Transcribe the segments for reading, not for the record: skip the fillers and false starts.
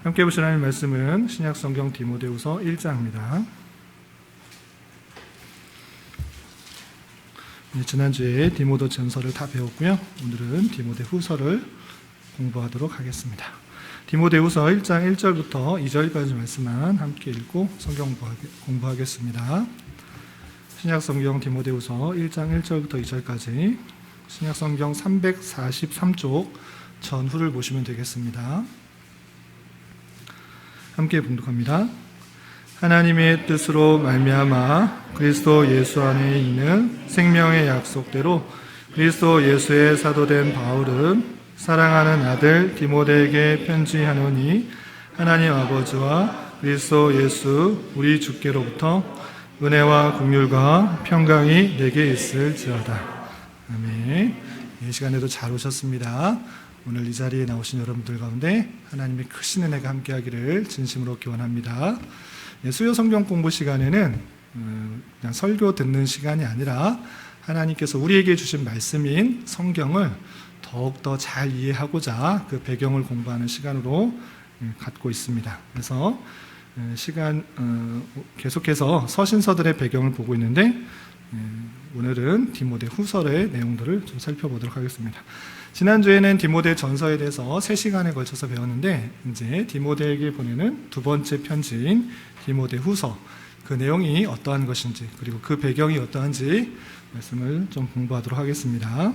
함께 보실 하나님 말씀은 신약성경 디모데후서 1장입니다. 지난주에 디모데 전서를 다 배웠고요. 오늘은 디모데후서를 공부하도록 하겠습니다. 디모데후서 1장 1절부터 2절까지 말씀만 함께 읽고 성경 공부하겠습니다. 신약성경 디모데후서 1장 1절부터 2절까지 신약성경 343쪽 전후를 보시면 되겠습니다. 함께 봉독합니다. 하나님의 뜻으로 말미암아 그리스도 예수 안에 있는 생명의 약속대로 그리스도 예수의 사도된 바울은 사랑하는 아들 디모데에게 편지하노니 하나님 아버지와 그리스도 예수 우리 주께로부터 은혜와 긍휼과 평강이 내게 있을지어다. 아멘. 이 시간에도 잘 오셨습니다. 오늘 이 자리에 나오신 여러분들 가운데 하나님의 크신 은혜가 함께하기를 진심으로 기원합니다. 수요 성경 공부 시간에는 그냥 설교 듣는 시간이 아니라 하나님께서 우리에게 주신 말씀인 성경을 더욱더 잘 이해하고자 그 배경을 공부하는 시간으로 갖고 있습니다. 그래서 계속해서 서신서들의 배경을 보고 있는데 오늘은 디모데 후서의 내용들을 좀 살펴보도록 하겠습니다. 지난주에는 디모데 전서에 대해서 3시간에 걸쳐서 배웠는데 이제 디모데에게 보내는 두 번째 편지인 디모데 후서 그 내용이 어떠한 것인지 그리고 그 배경이 어떠한지 말씀을 좀 공부하도록 하겠습니다.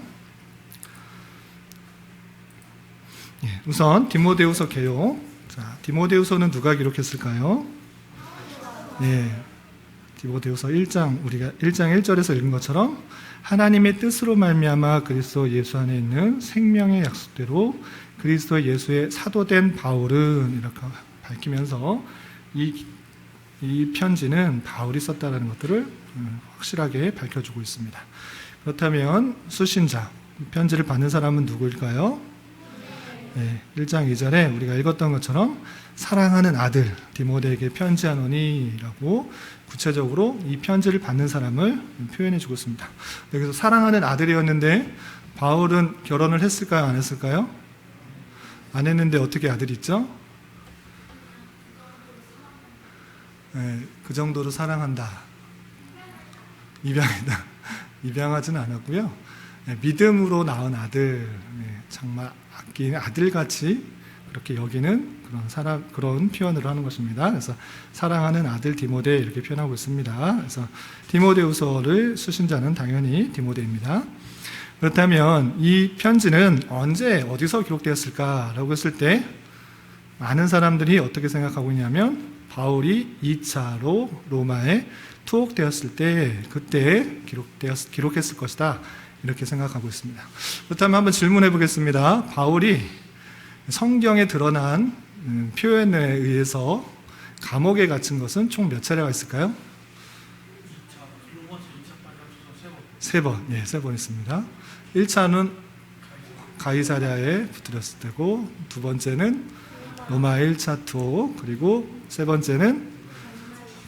우선 디모데후서 개요. 자, 디모데후서는 누가 기록했을까요? 디모데후서 1장 우리가 1장 1절에서 읽은 것처럼 하나님의 뜻으로 말미암아 그리스도 예수 안에 있는 생명의 약속대로 그리스도 예수의 사도된 바울은 이렇게 밝히면서 이 편지는 바울이 썼다라는 것들을 확실하게 밝혀주고 있습니다. 그렇다면 수신자, 편지를 받는 사람은 누구일까요? 1장 2절에 우리가 읽었던 것처럼 사랑하는 아들 디모데에게 편지하노니 라고 구체적으로 이 편지를 받는 사람을 표현해 주고 있습니다. 여기서 사랑하는 아들이었는데 바울은 결혼을 했을까요? 안 했을까요? 안 했는데 어떻게 아들이 있죠? 그 정도로 사랑한다. 입양이다. 입양하지는 않았고요. 믿음으로 낳은 아들, 정말 아끼는 아들같이 그렇게 여기는 그런 표현을 하는 것입니다. 그래서 사랑하는 아들 디모데 이렇게 표현하고 있습니다. 그래서 디모데후서를 쓰신 자는 당연히 디모데입니다. 그렇다면 이 편지는 언제 어디서 기록되었을까라고 했을 때 많은 사람들이 어떻게 생각하고 있냐면 바울이 2차로 로마에 투옥되었을 때 그때 기록했을 것이다 이렇게 생각하고 있습니다. 그렇다면 한번 질문해 보겠습니다. 바울이 성경에 드러난 표현에 의해서 감옥에 갇힌 것은 총 몇 차례가 있을까요? 3번. 3번 있습니다. 1차는 가이사랴에 붙들렸을 때고 두 번째는 로마 1차 투옥 그리고 세 번째는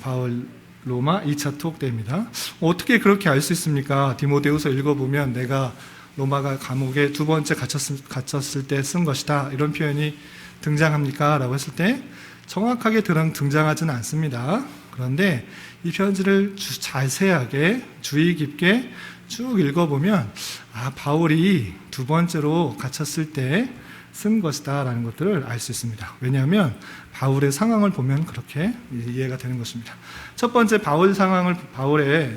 바울 로마 2차 투옥 때입니다. 어떻게 그렇게 알 수 있습니까? 디모데후서 읽어보면 내가 로마가 감옥에 두 번째 갇혔을 때 쓴 것이다 이런 표현이 등장합니까? 라고 했을 때 정확하게 등장하지는 않습니다. 그런데 이 편지를 자세하게 주의 깊게 쭉 읽어보면 바울이 두 번째로 갇혔을 때 쓴 것이다 라는 것들을 알 수 있습니다. 왜냐하면 바울의 상황을 보면 그렇게 이해가 되는 것입니다. 첫 번째 바울의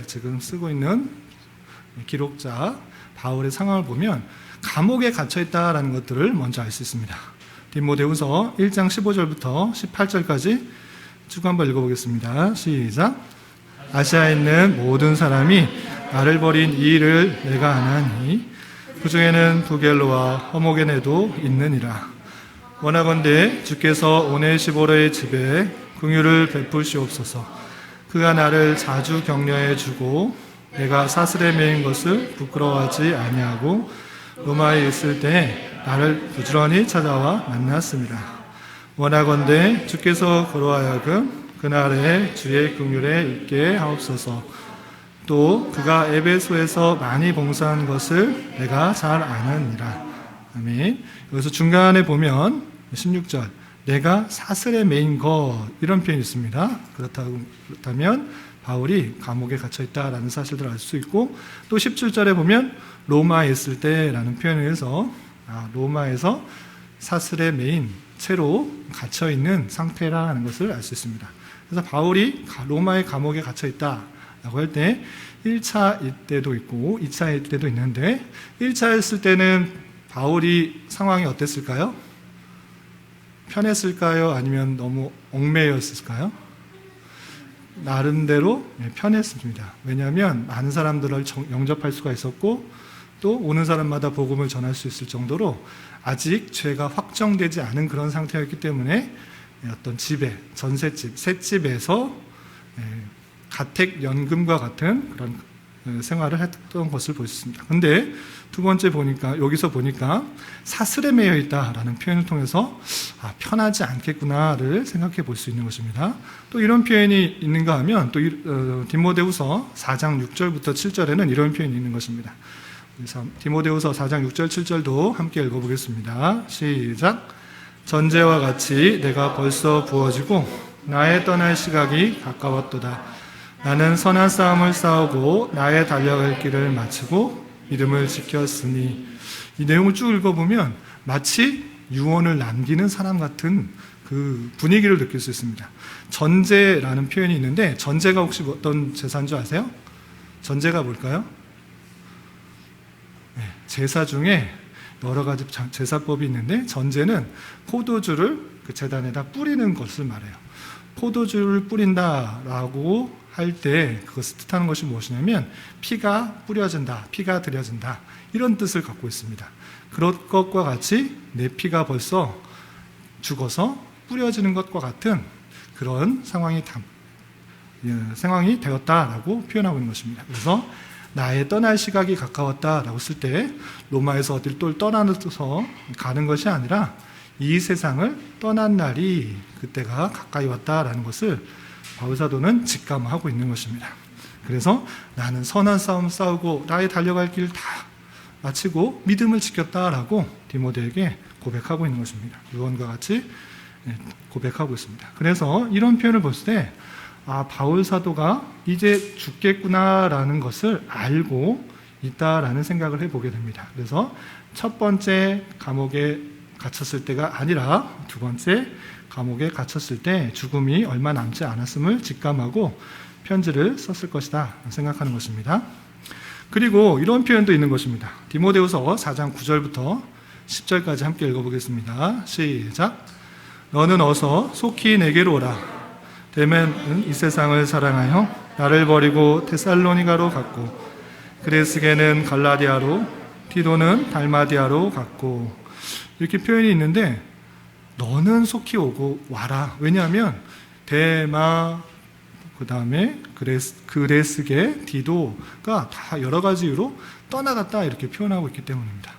지금 쓰고 있는 기록자 바울의 상황을 보면 감옥에 갇혀있다라는 것들을 먼저 알 수 있습니다. 디모데후서 1장 15절부터 18절까지 쭉 한번 읽어보겠습니다. 시작. 아시아에 있는 모든 사람이 나를 버린 이 일을 내가 아나니 그 중에는 부겔로와 허모게네도 있느니라. 원하건대 주께서 오네시보르의 집에 긍휼을 베푸시옵소서. 그가 나를 자주 격려해 주고 내가 사슬에 매인 것을 부끄러워하지 아니하고 로마에 있을 때 나를 부지런히 찾아와 만났습니다. 원하건대 주께서 그로 하여금 그날에 주의 긍휼에 있게 하옵소서. 또 그가 에베소에서 많이 봉사한 것을 내가 잘 아느니라. 아멘. 여기서 중간에 보면 16절 내가 사슬에 매인 것, 이런 표현이 있습니다. 그렇다면 바울이 감옥에 갇혀 있다라는 사실들을 알 수 있고, 또 17절에 보면 로마에 있을 때라는 표현을 해서 로마에서 사슬에 매인 채로 갇혀 있는 상태라는 것을 알 수 있습니다. 그래서 바울이 로마의 감옥에 갇혀 있다라고 할 때 1차일 때도 있고 2차일 때도 있는데, 1차였을 때는 바울이 상황이 어땠을까요? 편했을까요? 아니면 너무 얽매였을까요? 나름대로 편했습니다. 왜냐하면 많은 사람들을 영접할 수가 있었고, 또 오는 사람마다 복음을 전할 수 있을 정도로 아직 죄가 확정되지 않은 그런 상태였기 때문에 어떤 집에, 전셋집, 셋집에서 가택연금과 같은 그런 생활을 했던 것을 볼 수 있습니다. 근데 두 번째 보니까, 여기서 보니까 사슬에 매여 있다라는 표현을 통해서 편하지 않겠구나를 생각해 볼 수 있는 것입니다. 또 이런 표현이 있는가 하면, 또 디모데후서 4장 6절부터 7절에는 이런 표현이 있는 것입니다. 그래서 디모데후서 4장 6절 7절도 함께 읽어보겠습니다. 시작. 전제와 같이 내가 벌써 부어지고 나의 떠날 시각이 가까웠도다. 나는 선한 싸움을 싸우고 나의 달려갈 길을 마치고 믿음을 지켰으니. 이 내용을 쭉 읽어보면 마치 유언을 남기는 사람 같은 그 분위기를 느낄 수 있습니다. 전제라는 표현이 있는데, 전제가 혹시 어떤 제사인 줄 아세요? 전제가 뭘까요? 제사 중에 여러 가지 제사법이 있는데, 전제는 포도주를 그 제단에다 뿌리는 것을 말해요. 포도주를 뿌린다라고 할 때 그것을 뜻하는 것이 무엇이냐면 피가 뿌려진다, 피가 드려진다, 이런 뜻을 갖고 있습니다. 그런 것과 같이 내 피가 벌써 죽어서 뿌려지는 것과 같은 그런 상황이 되었다라고 표현하고 있는 것입니다. 그래서 나의 떠날 시각이 가까웠다라고 쓸 때 로마에서 어디를 또 떠나서 가는 것이 아니라 이 세상을 떠난 날이, 그때가 가까이 왔다라는 것을 바울 사도는 직감하고 있는 것입니다. 그래서 나는 선한 싸움 싸우고 나의 달려갈 길 다 마치고 믿음을 지켰다라고 디모데에게 고백하고 있는 것입니다. 유언과 같이 고백하고 있습니다. 그래서 이런 표현을 볼 때 바울 사도가 이제 죽겠구나라는 것을 알고 있다라는 생각을 해보게 됩니다. 그래서 첫 번째 감옥에 갇혔을 때가 아니라 두 번째 감옥에 갇혔을 때 죽음이 얼마 남지 않았음을 직감하고 편지를 썼을 것이다 생각하는 것입니다. 그리고 이런 표현도 있는 것입니다. 디모데후서 4장 9절부터 10절까지 함께 읽어보겠습니다. 시작. 너는 어서 속히 내게로 오라. 데메는 이 세상을 사랑하여 나를 버리고 데살로니가로 갔고, 그레스게는 갈라디아로, 디도는 달마디아로 갔고, 이렇게 표현이 있는데, 너는 속히 오고 와라. 왜냐하면 데마, 그 다음에 그레스게, 디도가 다 여러 가지 이유로 떠나갔다 이렇게 표현하고 있기 때문입니다.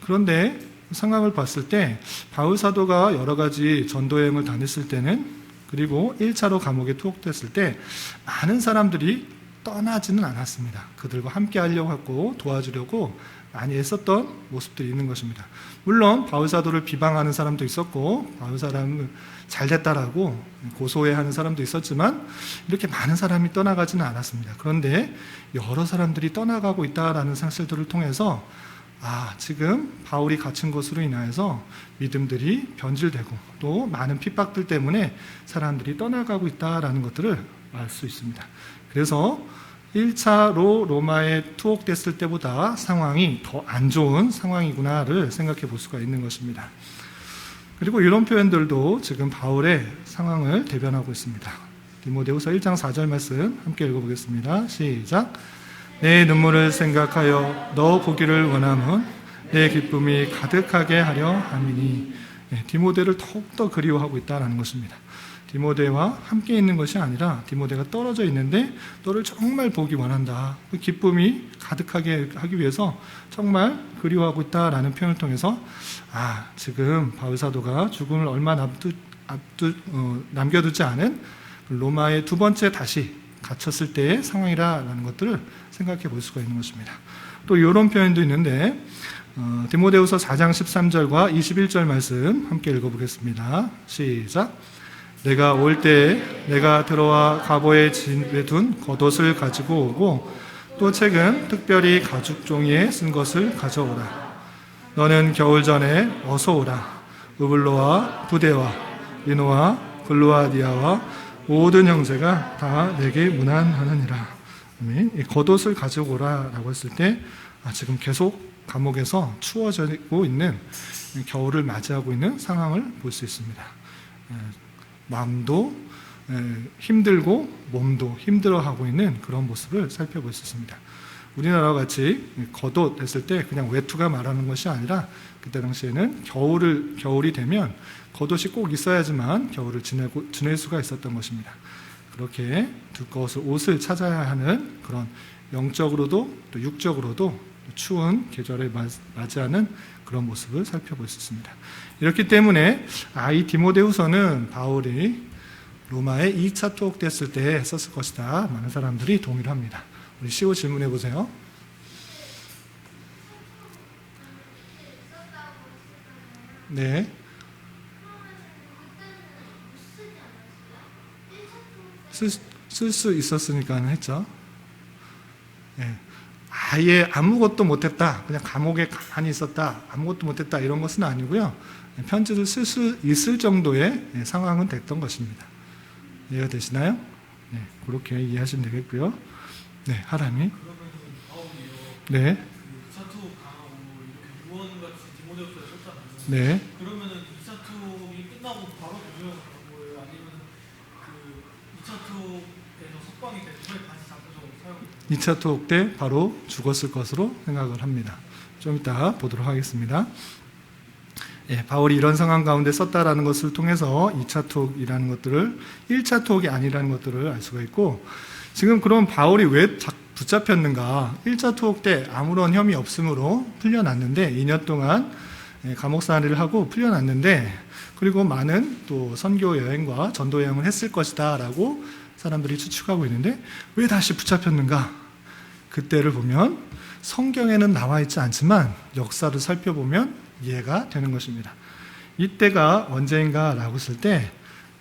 그런데 상황을 봤을 때 바울 사도가 여러 가지 전도 여행을 다녔을 때는, 그리고 1차로 감옥에 투옥됐을 때 많은 사람들이 떠나지는 않았습니다. 그들과 함께 하려고 하고 도와주려고 많이 애썼던 모습들이 있는 것입니다. 물론 바울 사도를 비방하는 사람도 있었고, 바울 사람은 잘됐다라고 고소해하는 사람도 있었지만, 이렇게 많은 사람이 떠나가지는 않았습니다. 그런데 여러 사람들이 떠나가고 있다라는 사실들을 통해서 지금 바울이 갇힌 것으로 인하여서 믿음들이 변질되고 또 많은 핍박들 때문에 사람들이 떠나가고 있다라는 것들을 알 수 있습니다. 그래서 1차로 로마에 투옥됐을 때보다 상황이 더 안 좋은 상황이구나를 생각해 볼 수가 있는 것입니다. 그리고 이런 표현들도 지금 바울의 상황을 대변하고 있습니다. 디모데후서 1장 4절 말씀 함께 읽어보겠습니다. 시작. 내 눈물을 생각하여 너 보기를 원하면 내 기쁨이 가득하게 하려 함이니. 디모데를 더욱더 그리워하고 있다는 것입니다. 디모데와 함께 있는 것이 아니라 디모데가 떨어져 있는데 너를 정말 보기 원한다. 그 기쁨이 가득하게 하기 위해서 정말 그리워하고 있다라는 표현을 통해서 지금 바울 사도가 죽음을 얼마 남겨두지 않은 로마의 두 번째 다시 갇혔을 때의 상황이라는 것들을 생각해 볼 수가 있는 것입니다. 또 이런 표현도 있는데, 디모데후서 4장 13절과 21절 말씀 함께 읽어보겠습니다. 시작. 내가 올 때에 내가 들어와 가보에 집에 둔 겉옷을 가지고 오고 또 책은 특별히 가죽 종이에 쓴 것을 가져오라. 너는 겨울 전에 어서 오라. 우블로와 부데와 리노와 글로아디아와 모든 형제가 다 내게 문안하느니라. 아멘. 이 겉옷을 가지고 오라라고 했을 때 지금 계속 감옥에서 추워지고 있는 겨울을 맞이하고 있는 상황을 볼 수 있습니다. 마음도 힘들고 몸도 힘들어하고 있는 그런 모습을 살펴볼 수 있습니다. 우리나라와 같이 겉옷 했을 때 그냥 외투가 말하는 것이 아니라 그때 당시에는 겨울이 되면 겉옷이 꼭 있어야지만 겨울을 지낼 수가 있었던 것입니다. 그렇게 두꺼워서 옷을 찾아야 하는 그런 영적으로도 또 육적으로도 추운 계절을 맞이하는 그런 모습을 살펴볼 수 있습니다. 이렇기 때문에 이 디모데후서는 바울이 로마에 2차 투옥됐을 때 썼을 것이다. 많은 사람들이 동의를 합니다. 우리 시호 질문해 보세요. 네. 쓸 수 있었으니까 했죠. 네. 아예 아무것도 못했다, 그냥 감옥에 가만히 있었다, 아무것도 못했다 이런 것은 아니고요. 편지를 쓸 수 있을 정도의 상황은 됐던 것입니다. 이해가 되시나요? 네, 그렇게 이해하시면 되겠고요. 네, 하람이. 네. 이사투 강하고 이렇게 유언같이 디모데후서에 썼잖아요. 네. 그러면은 이사투이 끝나고 바로 도주에 가는 거예요? 아니면 그 이사투에서 석방이 된 후에 다시 잡혀서 사용해요? 2차 투옥 때 바로 죽었을 것으로 생각을 합니다. 좀 이따 보도록 하겠습니다. 예, 바울이 이런 상황 가운데 썼다라는 것을 통해서 2차 투옥이라는 것들을 1차 투옥이 아니라는 것들을 알 수가 있고, 지금 그럼 바울이 왜 붙잡혔는가? 1차 투옥 때 아무런 혐의 없음으로 풀려났는데 2년 동안 감옥살이를 하고 풀려났는데, 그리고 많은 또 선교 여행과 전도 여행을 했을 것이다 라고 사람들이 추측하고 있는데 왜 다시 붙잡혔는가? 그때를 보면 성경에는 나와 있지 않지만 역사를 살펴보면 이해가 되는 것입니다. 이때가 언제인가 라고 했을 때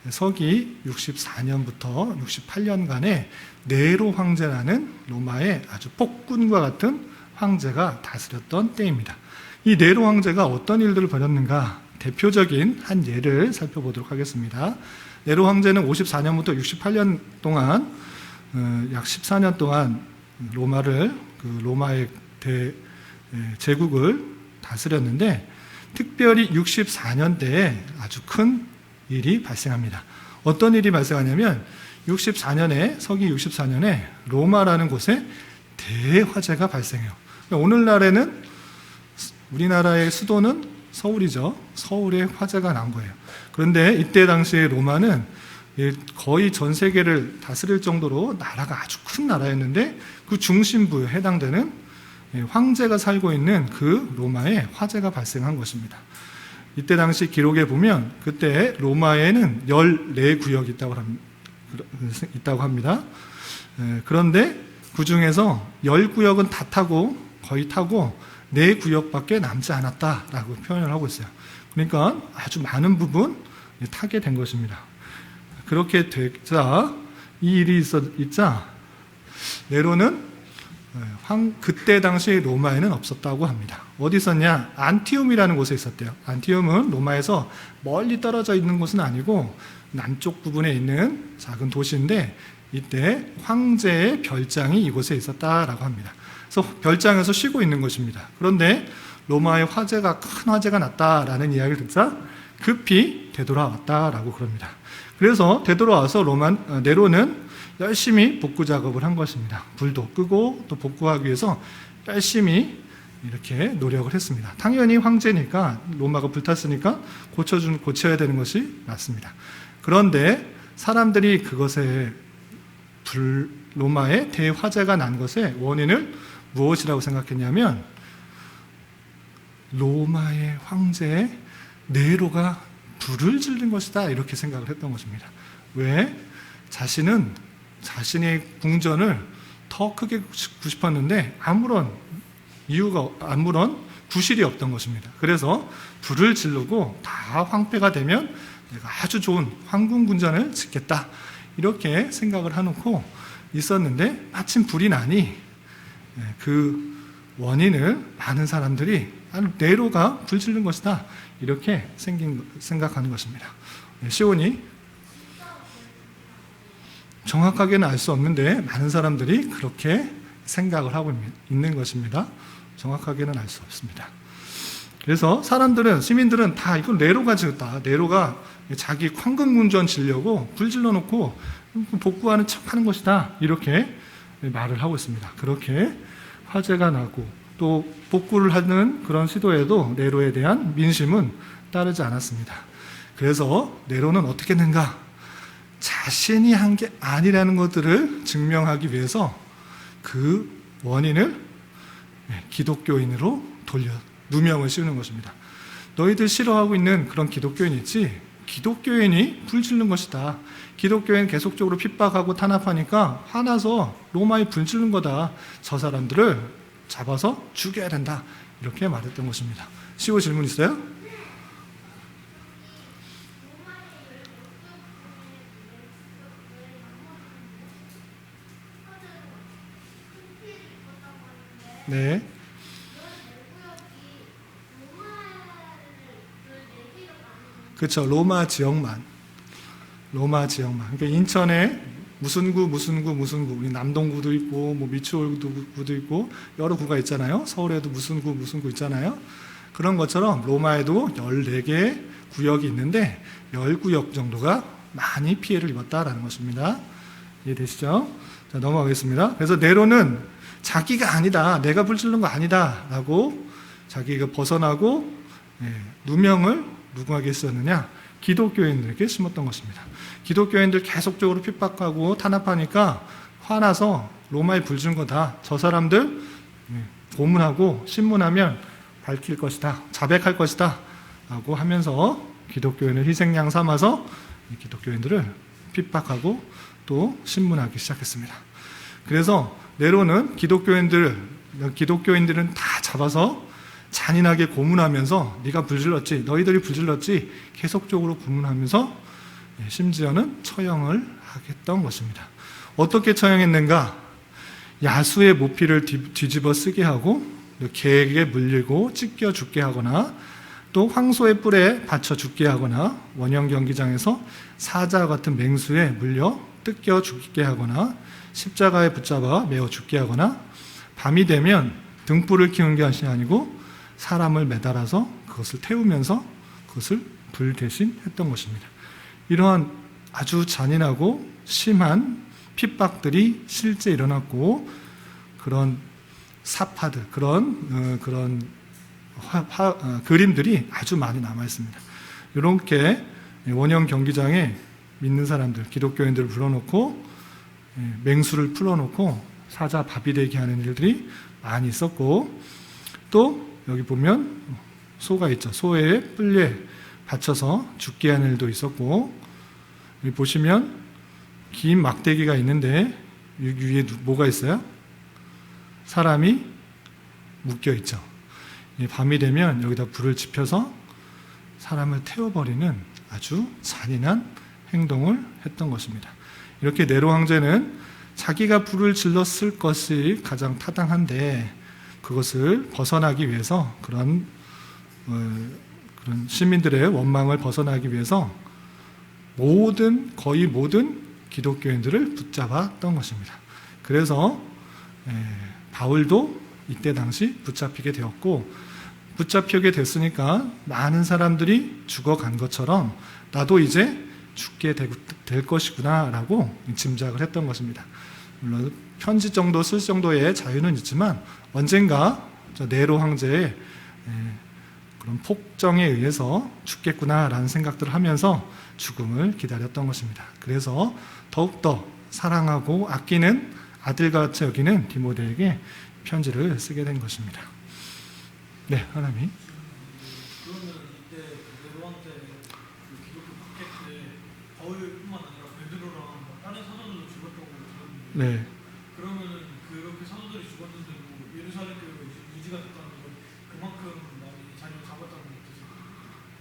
서기 64년부터 68년간에 네로 황제라는 로마의 아주 폭군과 같은 황제가 다스렸던 때입니다. 이 네로 황제가 어떤 일들을 벌였는가? 대표적인 한 예를 살펴보도록 하겠습니다. 네로 황제는 54년부터 68년 동안 약 14년 동안 로마의 제국을 다스렸는데, 특별히 64년대에 아주 큰 일이 발생합니다. 어떤 일이 발생하냐면 64년에 서기 64년에 로마라는 곳에 대화재가 발생해요. 오늘날에는 우리나라의 수도는 서울이죠. 서울에 화재가 난 거예요. 그런데 이때 당시에 로마는 거의 전 세계를 다스릴 정도로 나라가 아주 큰 나라였는데 그 중심부에 해당되는 황제가 살고 있는 그 로마에 화재가 발생한 것입니다. 이때 당시 기록에 보면 그때 로마에는 14구역이 있다고 합니다. 그런데 그 중에서 10구역은 다 거의 타고 4구역밖에 남지 않았다라고 표현을 하고 있어요. 그러니까 아주 많은 부분 타게 된 것입니다. 그렇게 되자 이 일이 있자 네로는 그때 당시 로마에는 없었다고 합니다. 어디 있었냐? 안티움이라는 곳에 있었대요. 안티움은 로마에서 멀리 떨어져 있는 곳은 아니고 남쪽 부분에 있는 작은 도시인데 이때 황제의 별장이 이곳에 있었다라고 합니다. 그래서 별장에서 쉬고 있는 것입니다. 그런데 로마의 큰 화재가 났다라는 이야기를 듣자 급히 되돌아왔다라고 그럽니다. 그래서 되돌아와서 네로는 열심히 복구 작업을 한 것입니다. 불도 끄고 또 복구하기 위해서 열심히 이렇게 노력을 했습니다. 당연히 황제니까 로마가 불탔으니까 고쳐야 되는 것이 맞습니다. 그런데 사람들이 그것에 로마에 대화재가 난 것의 원인을 무엇이라고 생각했냐면 로마의 황제 네로가 불을 질른 것이다 이렇게 생각을 했던 것입니다. 왜? 자신의 궁전을 더 크게 짓고 싶었는데 아무런 구실이 없던 것입니다. 그래서 불을 지르고 다 황폐가 되면 내가 아주 좋은 황궁군전을 짓겠다, 이렇게 생각을 해놓고 있었는데, 마침 불이 나니 그 원인을 많은 사람들이 네로가 불 지른 것이다, 이렇게 생각하는 것입니다. 시온이 정확하게는 알 수 없는데 많은 사람들이 그렇게 생각을 하고 있는 것입니다. 정확하게는 알 수 없습니다. 그래서 사람들은, 시민들은 다 이건 네로가 지었다, 네로가 자기 황금군전 지려고 불 질러놓고 복구하는 척하는 것이다, 이렇게 말을 하고 있습니다. 그렇게 화제가 나고 또 복구를 하는 그런 시도에도 네로에 대한 민심은 따르지 않았습니다. 그래서 네로는 어떻게 했는가? 자신이 한 게 아니라는 것들을 증명하기 위해서 그 원인을 기독교인으로 돌려 누명을 씌우는 것입니다. 너희들 싫어하고 있는 그런 기독교인 있지? 기독교인이 불 지른 것이다. 기독교인 계속적으로 핍박하고 탄압하니까 화나서 로마에 불 지른 거다. 저 사람들을 잡아서 죽여야 된다, 이렇게 말했던 것입니다. 15 질문 있어요? 네. 그렇죠. 로마 지역만. 그러니까 인천에 무슨 구, 우리 남동구도 있고, 뭐 미추홀구도 있고, 여러 구가 있잖아요. 서울에도 무슨 구 있잖아요. 그런 것처럼 로마에도 14개 구역이 있는데 10구역 정도가 많이 피해를 입었다라는 것입니다. 이해되시죠? 자, 넘어가겠습니다. 그래서 네로는 자기가 아니다, 내가 불 지른 거 아니다 라고 자기가 벗어나고 누명을 누구에게 썼느냐? 기독교인들에게 심었던 것입니다. 기독교인들 계속적으로 핍박하고 탄압하니까 화나서 로마에 불 준 거다, 저 사람들 고문하고 신문하면 밝힐 것이다, 자백할 것이다 라고 하면서 기독교인을 희생양 삼아서 기독교인들을 핍박하고 또 신문하기 시작했습니다. 그래서 네로는 기독교인들은 다 잡아서 잔인하게 고문하면서 네가 불질렀지, 너희들이 불질렀지, 계속적으로 고문하면서 심지어는 처형을 하겠던 것입니다. 어떻게 처형했는가? 야수의 모피를 뒤집어 쓰게 하고 개에게 물리고 찢겨 죽게 하거나 또 황소의 뿔에 받쳐 죽게 하거나 원형 경기장에서 사자 같은 맹수에 물려 뜯겨 죽게 하거나 십자가에 붙잡아 매어 죽게 하거나 밤이 되면 등불을 키운 것이 아니고 사람을 매달아서 그것을 태우면서 그것을 불 대신 했던 것입니다. 이러한 아주 잔인하고 심한 핍박들이 실제 일어났고 그런 사파들, 그런 그림들이 아주 많이 남아 있습니다. 이렇게 원형 경기장에 믿는 사람들, 기독교인들을 불러놓고 맹수를 풀어놓고 사자 밥이 되게 하는 일들이 많이 있었고, 또 여기 보면 소가 있죠. 소의 뿔에 받쳐서 죽게 하는 일도 있었고, 여기 보시면 긴 막대기가 있는데 여기 위에 뭐가 있어요? 사람이 묶여 있죠. 밤이 되면 여기다 불을 지펴서 사람을 태워버리는 아주 잔인한 행동을 했던 것입니다. 이렇게 네로 황제는 자기가 불을 질렀을 것이 가장 타당한데 그것을 벗어나기 위해서 그런 시민들의 원망을 벗어나기 위해서 거의 모든 기독교인들을 붙잡았던 것입니다. 그래서 바울도 이때 당시 붙잡히게 되었고, 붙잡히게 됐으니까 많은 사람들이 죽어간 것처럼 나도 이제 죽게 될 것이구나 라고 짐작을 했던 것입니다. 물론 편지 정도 쓸 정도의 자유는 있지만 언젠가 네로 황제의 그런 폭정에 의해서 죽겠구나라는 생각들을 하면서 죽음을 기다렸던 것입니다. 그래서 더욱더 사랑하고 아끼는 아들같이 여기는 디모데에게 편지를 쓰게 된 것입니다. 네, 하나님. 그러면 이때 네로 황제 기독교 박해 때 바울뿐만 아니라 베드로랑 다른 사도들도 죽었다고 들었는데, 네. 그러면은 그렇게 사도들이 죽었는데 뭐 예루살렘 교회가 유지가 됐다는 건 그 그만큼 많이 자녀를 잡았다는 뜻이에요.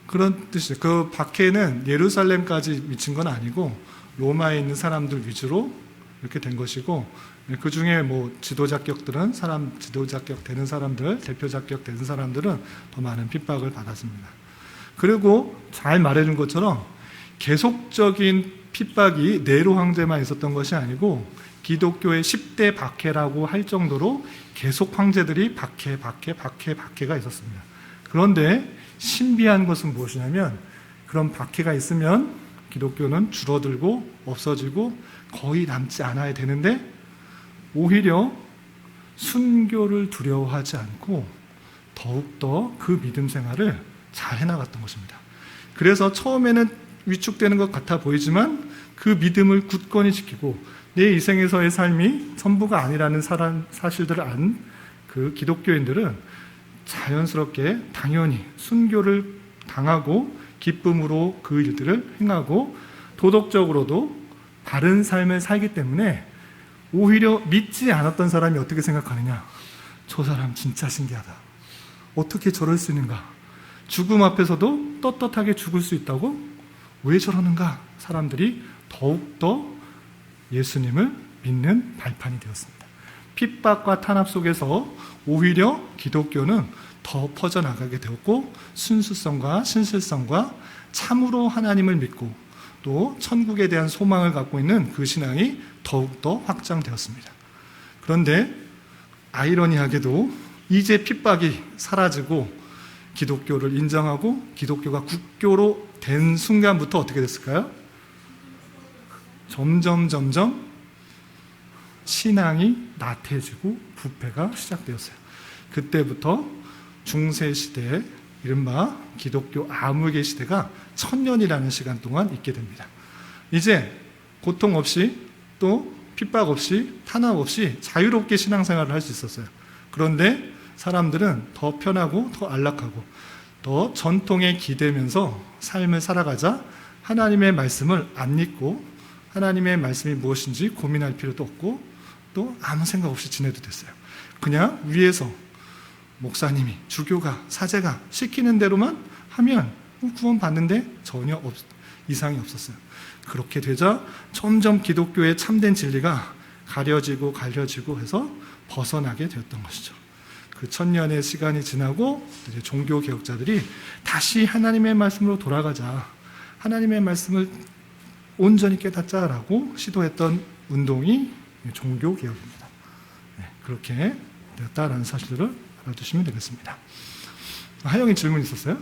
그런 뜻이죠. 그 박해는 예루살렘까지 미친 건 아니고 로마에 있는 사람들 위주로 이렇게 된 것이고, 그 중에 뭐 지도자격들은 지도자격 되는 사람들, 대표자격 되는 사람들은 더 많은 핍박을 받았습니다. 그리고 잘 말해준 것처럼 계속적인 핍박이 네로 황제만 있었던 것이 아니고 기독교의 10대 박해라고 할 정도로 계속 황제들이 박해가 있었습니다. 그런데 신비한 것은 무엇이냐면 그런 박해가 있으면 기독교는 줄어들고 없어지고 거의 남지 않아야 되는데 오히려 순교를 두려워하지 않고 더욱더 그 믿음 생활을 잘 해나갔던 것입니다. 그래서 처음에는 위축되는 것 같아 보이지만 그 믿음을 굳건히 지키고 내 이생에서의 삶이 전부가 아니라는 사실들을 안 그 기독교인들은 자연스럽게 당연히 순교를 당하고 기쁨으로 그 일들을 행하고 도덕적으로도 바른 삶을 살기 때문에 오히려 믿지 않았던 사람이 어떻게 생각하느냐, 저 사람 진짜 신기하다, 어떻게 저럴 수 있는가, 죽음 앞에서도 떳떳하게 죽을 수 있다고 왜 저러는가, 사람들이 더욱더 예수님을 믿는 발판이 되었습니다. 핍박과 탄압 속에서 오히려 기독교는 더 퍼져나가게 되었고 순수성과 신실성과 참으로 하나님을 믿고 또 천국에 대한 소망을 갖고 있는 그 신앙이 더욱더 확장되었습니다. 그런데 아이러니하게도 이제 핍박이 사라지고 기독교를 인정하고 기독교가 국교로 된 순간부터 어떻게 됐을까요? 점점 신앙이 나태해지고 부패가 시작되었어요. 그때부터 중세시대, 이른바 기독교 암흑의 시대가 1000년이라는 시간 동안 있게 됩니다. 이제 고통 없이 또 핍박 없이 탄압 없이 자유롭게 신앙생활을 할 수 있었어요. 그런데 사람들은 더 편하고 더 안락하고 더 전통에 기대면서 삶을 살아가자 하나님의 말씀을 안 믿고 하나님의 말씀이 무엇인지 고민할 필요도 없고 또 아무 생각 없이 지내도 됐어요. 그냥 위에서 목사님이, 주교가, 사제가 시키는 대로만 하면 구원 받는데 전혀 이상이 없었어요. 그렇게 되자 점점 기독교의 참된 진리가 가려지고 해서 벗어나게 되었던 것이죠. 그 1000년의 시간이 지나고 이제 종교 개혁자들이 다시 하나님의 말씀으로 돌아가자, 하나님의 말씀을 온전히 깨닫자라고 시도했던 운동이 종교 개혁입니다. 그렇게 되었다라는 사실을 알아두시면 되겠습니다. 하영이 질문 있었어요?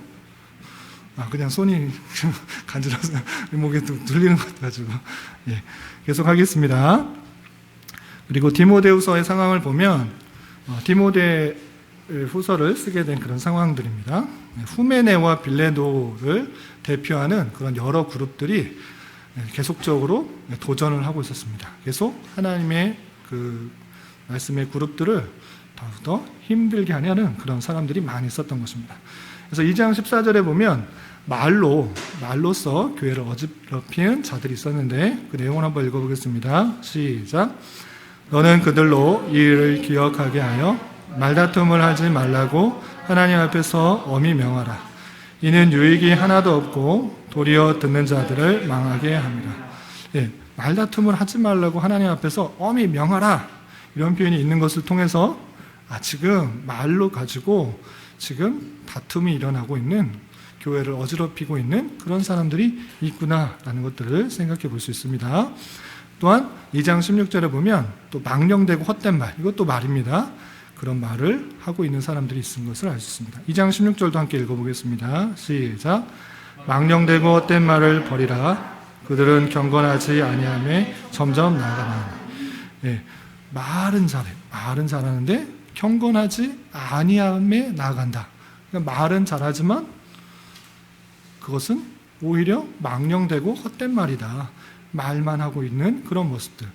그냥 손이 간지러서 목에 들리는 것 같아가지고. 계속 하겠습니다. 그리고 디모데후서의 상황을 보면 디모데 후서를 쓰게 된 그런 상황들입니다. 후메네와 빌레도를 대표하는 그런 여러 그룹들이 계속적으로 도전을 하고 있었습니다. 계속 하나님의 그 말씀의 그룹들을 더욱더 힘들게 하려는 그런 사람들이 많이 있었던 것입니다. 그래서 2장 14절에 보면 말로써 교회를 어지럽히는 자들이 있었는데 그 내용을 한번 읽어보겠습니다. 시작. 너는 그들로 이 일을 기억하게 하여 말다툼을 하지 말라고 하나님 앞에서 엄히 명하라. 이는 유익이 하나도 없고 도리어 듣는 자들을 망하게 합니다. 말다툼을 하지 말라고 하나님 앞에서 엄히 명하라, 이런 표현이 있는 것을 통해서 지금 말로 가지고 지금 다툼이 일어나고 있는, 교회를 어지럽히고 있는 그런 사람들이 있구나라는 것들을 생각해 볼 수 있습니다. 또한 2장 16절에 보면 또 망령되고 헛된 말, 이것도 말입니다. 그런 말을 하고 있는 사람들이 있는 것을 알 수 있습니다. 2장 16절도 함께 읽어보겠습니다. 시작. 망령되고 헛된 말을 버리라. 그들은 경건하지 아니하며 점점 나아가라. 말은 잘하는데 경건하지 아니하며 나아간다. 그러니까 말은 잘하지만 그것은 오히려 망령되고 헛된 말이다. 말만 하고 있는 그런 모습들.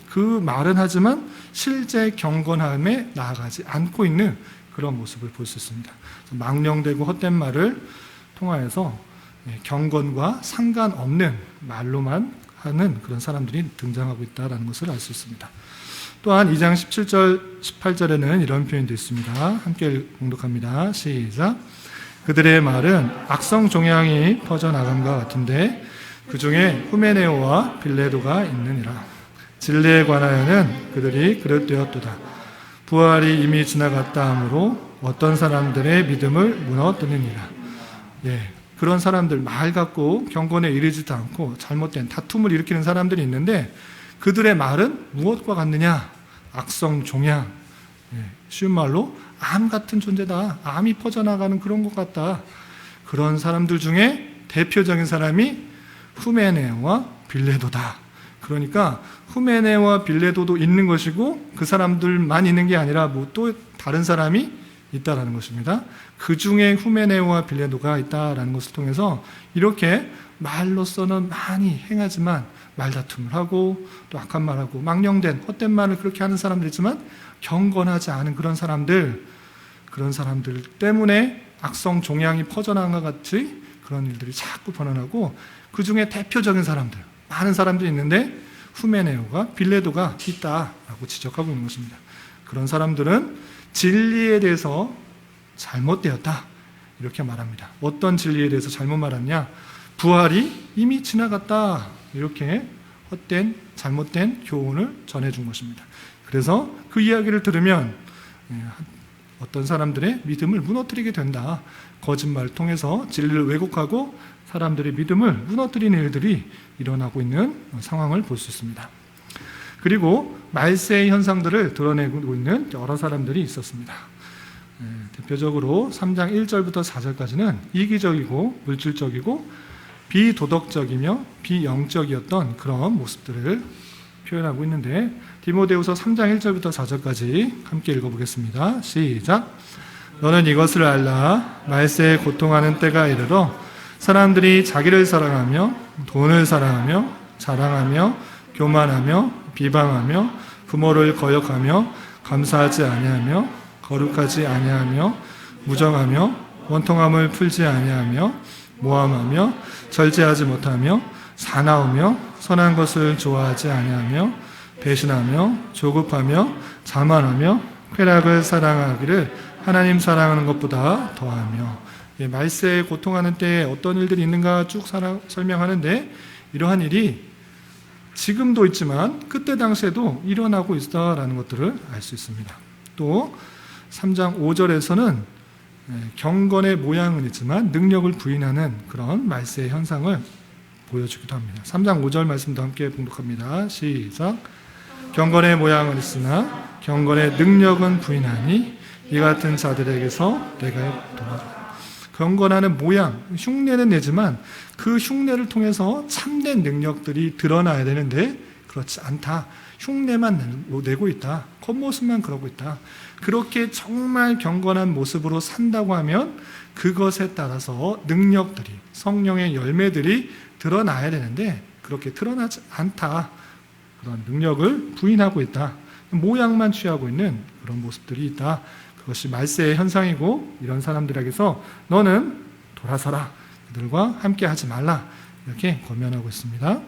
그 말은 하지만 실제 경건함에 나아가지 않고 있는 그런 모습을 볼 수 있습니다. 망령되고 헛된 말을 통하여서 경건과 상관없는 말로만 하는 그런 사람들이 등장하고 있다는 것을 알 수 있습니다. 또한 2장 17절, 18절에는 이런 표현도 있습니다. 함께 봉독합니다. 시작. 그들의 말은 악성 종양이 퍼져나감과 같은데 그 중에 후메네오와 빌레도가 있느니라. 진리에 관하여는 그들이 그릇되었도다. 부활이 이미 지나갔다 하므로 어떤 사람들의 믿음을 무너뜨리니라. 예, 그런 사람들 말 갖고 경건에 이르지도 않고 잘못된 다툼을 일으키는 사람들이 있는데 그들의 말은 무엇과 같느냐? 악성 종양. 예, 쉬운 말로 암 같은 존재다. 암이 퍼져나가는 그런 것 같다. 그런 사람들 중에 대표적인 사람이 후메네와 빌레도다. 그러니까 후메네와 빌레도도 있는 것이고 그 사람들만 있는 게 아니라 뭐 또 다른 사람이 있다라는 것입니다. 그 중에 후메네와 빌레도가 있다라는 것을 통해서 이렇게 말로서는 많이 행하지만 말다툼을 하고 또 악한 말하고 망령된 헛된 말을 그렇게 하는 사람들이지만 경건하지 않은 그런 사람들 때문에 악성 종양이 퍼져나간 것 같이 그런 일들이 자꾸 번안하고 그 중에 대표적인 사람들, 많은 사람들이 있는데 후메네오가 빌레도가 있다라고 지적하고 있는 것입니다. 그런 사람들은 진리에 대해서 잘못되었다 이렇게 말합니다. 어떤 진리에 대해서 잘못 말하냐? 부활이 이미 지나갔다 이렇게 헛된 잘못된 교훈을 전해준 것입니다. 그래서 그 이야기를 들으면 어떤 사람들의 믿음을 무너뜨리게 된다. 거짓말을 통해서 진리를 왜곡하고 사람들의 믿음을 무너뜨리는 일들이 일어나고 있는 상황을 볼 수 있습니다. 그리고 말세의 현상들을 드러내고 있는 여러 사람들이 있었습니다. 대표적으로 3장 1절부터 4절까지는 이기적이고 물질적이고 비도덕적이며 비영적이었던 그런 모습들을 표현하고 있는데 디모데후서 3장 1절부터 4절까지 함께 읽어보겠습니다. 시작. 너는 이것을 알라. 말세에 고통하는 때가 이르러 사람들이 자기를 사랑하며 돈을 사랑하며 자랑하며 교만하며 비방하며 부모를 거역하며 감사하지 아니하며 거룩하지 아니하며 무정하며 원통함을 풀지 아니하며 모함하며 절제하지 못하며 사나우며 선한 것을 좋아하지 아니하며 배신하며 조급하며 자만하며 쾌락을 사랑하기를 하나님 사랑하는 것보다 더하며. 말세에 고통하는 때에 어떤 일들이 있는가 쭉 설명하는데 이러한 일이 지금도 있지만 그때 당시에도 일어나고 있다라는 것들을 알 수 있습니다. 또 3장 5절에서는 경건의 모양은 있지만 능력을 부인하는 그런 말세의 현상을 보여주기도 합니다. 3장 5절 말씀도 함께 봉독합니다. 시작. 경건의 모양은 있으나 경건의 능력은 부인하니 이 같은 자들에게서 내가 도와줘. 경건하는 모양, 흉내는 내지만 그 흉내를 통해서 참된 능력들이 드러나야 되는데 그렇지 않다. 흉내만 내고 있다. 겉모습만 그러고 있다. 그렇게 정말 경건한 모습으로 산다고 하면 그것에 따라서 능력들이, 성령의 열매들이 드러나야 되는데 그렇게 드러나지 않다. 그런 능력을 부인하고 있다. 모양만 취하고 있는 그런 모습들이 있다. 그것이 말세의 현상이고 이런 사람들에게서 너는 돌아서라. 그들과 함께 하지 말라. 이렇게 권면하고 있습니다.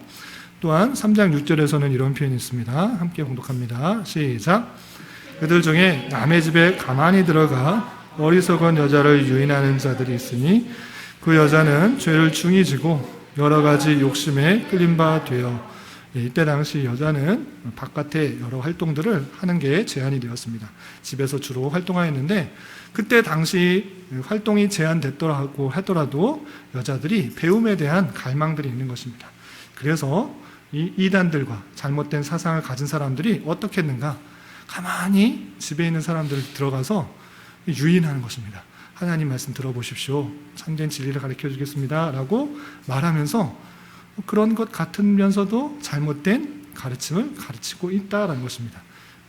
또한 3장 6절에서는 이런 표현이 있습니다. 함께 봉독합니다. 시작. 그들 중에 남의 집에 가만히 들어가 어리석은 여자를 유인하는 자들이 있으니 그 여자는 죄를 중히 지고 여러 가지 욕심에 끌린 바 되어. 이때 당시 여자는 바깥에 여러 활동들을 하는 게 제한이 되었습니다. 집에서 주로 활동하였는데 그때 당시 활동이 제한됐더라고 하더라도 여자들이 배움에 대한 갈망들이 있는 것입니다. 그래서 이 이단들과 잘못된 사상을 가진 사람들이 어떻게 했는가? 가만히 집에 있는 사람들을 들어가서 유인하는 것입니다. 하나님 말씀 들어보십시오. 참된 진리를 가르쳐 주겠습니다. 라고 말하면서 그런 것 같으면서도 잘못된 가르침을 가르치고 있다라는 것입니다.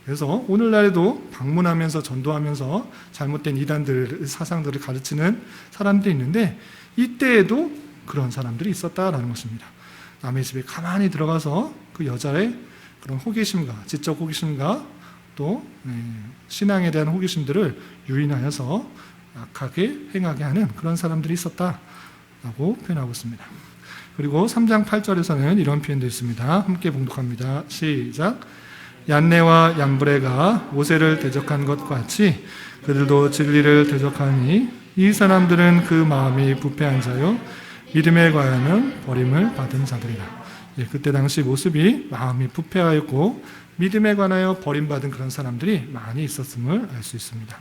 그래서 오늘날에도 방문하면서 전도하면서 잘못된 이단들 사상들을 가르치는 사람들이 있는데 이때에도 그런 사람들이 있었다라는 것입니다. 남의 집에 가만히 들어가서 그 여자의 그런 호기심과 지적 호기심과 또 신앙에 대한 호기심들을 유인하여서 악하게 행하게 하는 그런 사람들이 있었다라고 표현하고 있습니다. 그리고 3장 8절에서는 이런 표현도 있습니다. 함께 봉독합니다. 시작. 얀네와 얀브레가 모세를 대적한 것 같이 그들도 진리를 대적하니 이 사람들은 그 마음이 부패한 자요 믿음에 관하여는 버림을 받은 자들이라. 그때 당시 모습이 마음이 부패하였고 믿음에 관하여 버림받은 그런 사람들이 많이 있었음을 알 수 있습니다.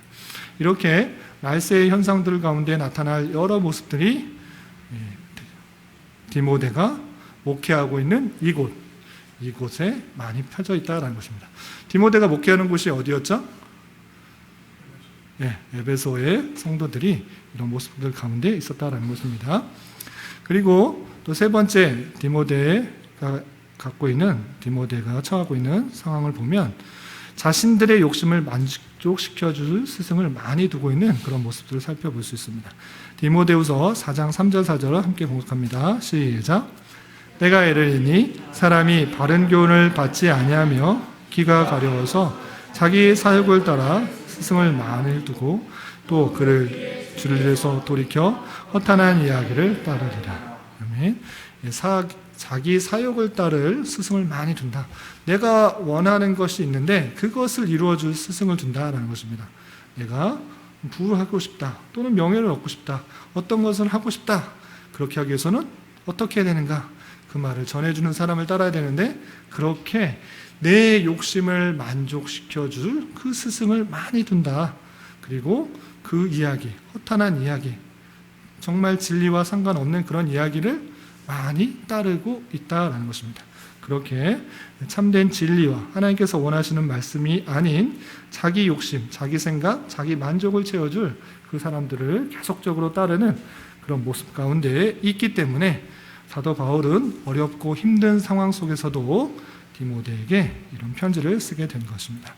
이렇게 말세의 현상들 가운데 나타날 여러 모습들이 디모데가 목회하고 있는 이곳에 많이 펴져 있다는 것입니다. 디모데가 목회하는 곳이 어디였죠? 에베소의 성도들이 이런 모습들 가운데 있었다는 것입니다. 그리고 또 세 번째 디모데가 처하고 있는 상황을 보면 자신들의 욕심을 만족시켜줄 스승을 많이 두고 있는 그런 모습들을 살펴볼 수 있습니다. 디모데후서 4장 3절 4절을 함께 공독합니다. 시작. 때가 이르리니 사람이 바른 교훈을 받지 아니하며 귀가 가려워서 자기 사욕을 따라 스승을 많이 두고 또 그를 줄에서 돌이켜 허탄한 이야기를 따르리라. 아멘. 자기 사욕을 따를 스승을 많이 둔다. 내가 원하는 것이 있는데 그것을 이루어줄 스승을 둔다라는 것입니다. 내가 부를 하고 싶다 또는 명예를 얻고 싶다 어떤 것을 하고 싶다 그렇게 하기 위해서는 어떻게 해야 되는가 그 말을 전해주는 사람을 따라야 되는데 그렇게 내 욕심을 만족시켜줄 그 스승을 많이 둔다. 그리고 그 이야기, 허탄한 이야기, 정말 진리와 상관없는 그런 이야기를 많이 따르고 있다라는 것입니다. 그렇게 참된 진리와 하나님께서 원하시는 말씀이 아닌 자기 욕심, 자기 생각, 자기 만족을 채워줄 그 사람들을 계속적으로 따르는 그런 모습 가운데 있기 때문에 사도 바울은 어렵고 힘든 상황 속에서도 디모데에게 이런 편지를 쓰게 된 것입니다.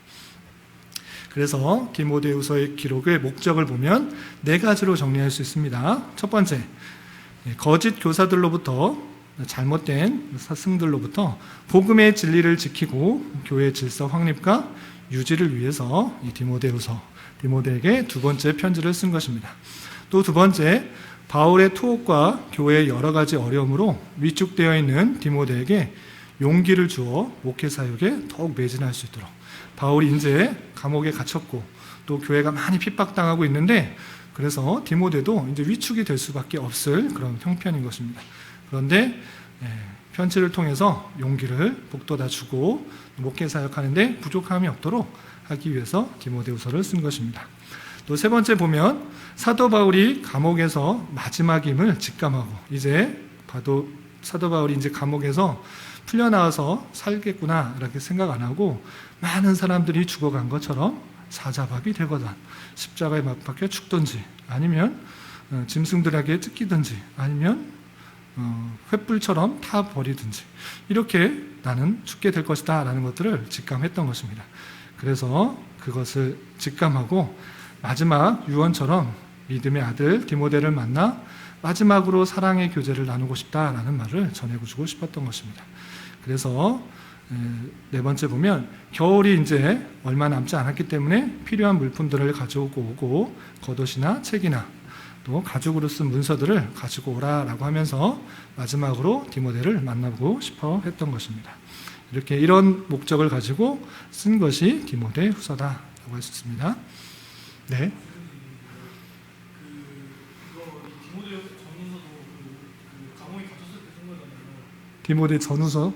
그래서 디모데후서의 기록의 목적을 보면 네 가지로 정리할 수 있습니다. 첫 번째, 거짓 교사들로부터 잘못된 스승들로부터 복음의 진리를 지키고 교회 질서 확립과 유지를 위해서 이 디모데에게 두 번째 편지를 쓴 것입니다. 또 두 번째, 바울의 투옥과 교회의 여러 가지 어려움으로 위축되어 있는 디모데에게 용기를 주어 목회 사역에 더욱 매진할 수 있도록. 바울이 이제 감옥에 갇혔고 또 교회가 많이 핍박당하고 있는데 그래서 디모데도 이제 위축이 될 수밖에 없을 그런 형편인 것입니다. 그런데 편지를 통해서 용기를 북돋아 주고 목회 사역하는데 부족함이 없도록 하기 위해서 디모데후서를 쓴 것입니다. 또 세 번째 보면 사도 바울이 감옥에서 마지막임을 직감하고 이제 봐도 사도 바울이 이제 감옥에서 풀려나와서 살겠구나 이렇게 생각 안 하고 많은 사람들이 죽어간 것처럼 사자밥이 되거든 십자가에 맞박혀 죽든지 아니면 짐승들에게 뜯기든지 아니면 횃불처럼 타버리든지 이렇게 나는 죽게 될 것이다 라는 것들을 직감했던 것입니다. 그래서 그것을 직감하고 마지막 유언처럼 믿음의 아들 디모데를 만나 마지막으로 사랑의 교제를 나누고 싶다라는 말을 전해주고 싶었던 것입니다. 그래서 네 번째 보면 겨울이 이제 얼마 남지 않았기 때문에 필요한 물품들을 가져오고 오고 겉옷이나 책이나 또 가죽으로 쓴 문서들을 가지고 오라라고 하면서 마지막으로 디모데를 만나보고 싶어 했던 것입니다. 이렇게 이런 목적을 가지고 쓴 것이 디모데 후서다라고 할 수 있습니다. 네. 디모데 전후서?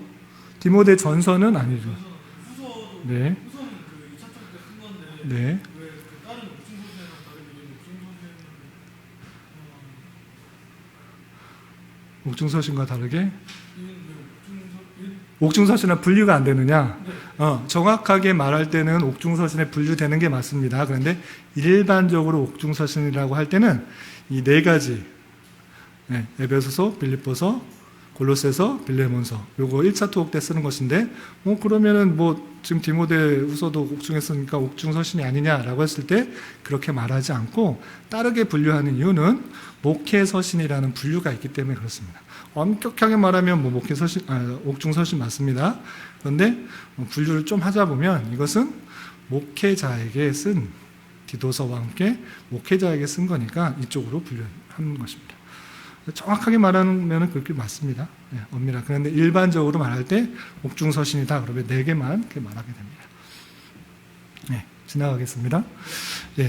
디모데 전서는 아니죠. 네. 네. 옥중서신과 다르게 옥중서신은 분류가 안 되느냐? 정확하게 말할 때는 옥중서신에 분류되는 게 맞습니다. 그런데 일반적으로 옥중서신이라고 할 때는 이 네 가지 에베소서, 빌립보서, 골로새서, 빌레몬서 요거 1차 투옥 때 쓰는 것인데 그러면은 지금 디모데후서도 옥중에 쓰니까 옥중서신이 아니냐라고 했을 때 그렇게 말하지 않고 다르게 분류하는 이유는 목회서신이라는 분류가 있기 때문에 그렇습니다. 엄격하게 말하면 옥중서신 맞습니다. 그런데 분류를 좀 하자 보면 이것은 목회자에게 쓴 디도서와 함께 목회자에게 쓴 거니까 이쪽으로 분류하는 것입니다. 정확하게 말하면 그렇게 맞습니다. 엄밀하게. 그런데 일반적으로 말할 때 옥중서신이다 그러면 4개만 이렇게 말하게 됩니다. 지나가겠습니다.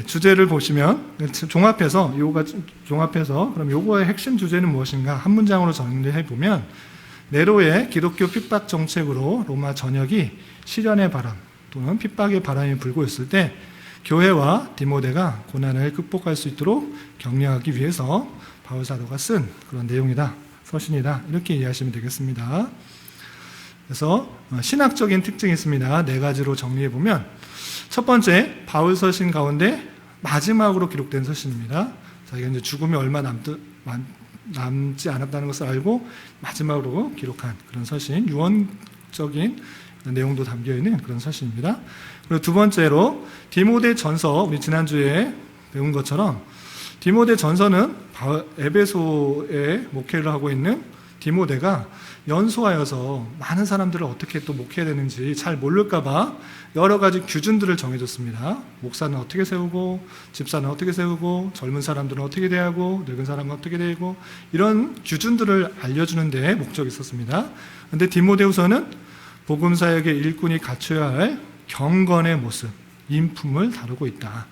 주제를 보시면 종합해서 그럼 요거의 핵심 주제는 무엇인가 한 문장으로 정리해 보면 네로의 기독교 핍박 정책으로 로마 전역이 시련의 바람 또는 핍박의 바람이 불고 있을 때 교회와 디모데가 고난을 극복할 수 있도록 격려하기 위해서 바울 사도가 쓴 그런 내용이다, 서신이다 이렇게 이해하시면 되겠습니다. 그래서 신학적인 특징이 있습니다. 4가지로 정리해 보면 첫 번째, 바울 서신 가운데 마지막으로 기록된 서신입니다. 자기가 이제 죽음이 얼마 남지 않았다는 것을 알고 마지막으로 기록한 그런 서신, 유언적인 내용도 담겨 있는 그런 서신입니다. 그리고 두 번째로 디모데 전서, 우리 지난주에 배운 것처럼 디모데 전서는 에베소에 목회를 하고 있는 디모데가 연소하여서 많은 사람들을 어떻게 또 목회해야 되는지 잘 모를까봐 여러 가지 규준들을 정해줬습니다. 목사는 어떻게 세우고, 집사는 어떻게 세우고, 젊은 사람들은 어떻게 대하고, 늙은 사람은 어떻게 대하고, 이런 규준들을 알려주는 데 목적이 있었습니다. 그런데 디모데후서는 복음사역의 일꾼이 갖춰야 할 경건의 모습, 인품을 다루고 있다.